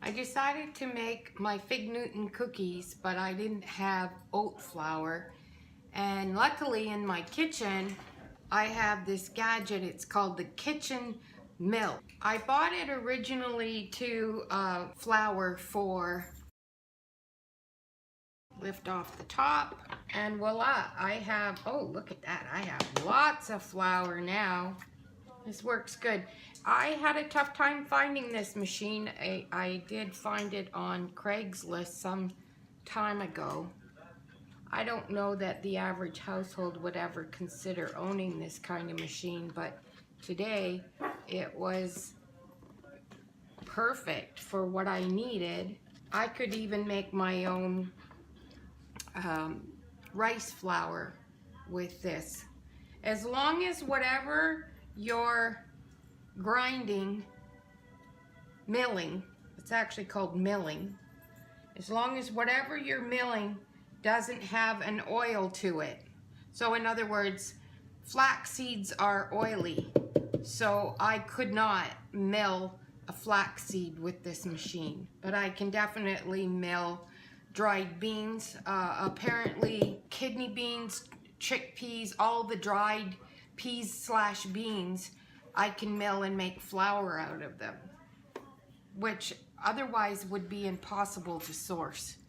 I decided to make my Fig Newton cookies, but I didn't have oat flour. And luckily in my kitchen, I have this gadget. It's called the kitchen mill. I bought it originally to flour for lift off the top, and voila, I have, oh look at that, I have lots of flour now. This works good. I had a tough time finding this machine. I did find it on Craigslist some time ago. I don't know that the average household would ever consider owning this kind of machine, but today it was perfect for what I needed. I could even make my own rice flour with this. As long as whatever you're grinding, milling, it's actually called milling, as long as whatever you're milling doesn't have an oil to it. So in other words, flax seeds are oily, so I could not mill a flax seed with this machine, but I can definitely mill dried beans, apparently kidney beans, chickpeas, all the dried peas slash beans, I can mill and make flour out of them, which otherwise would be impossible to source.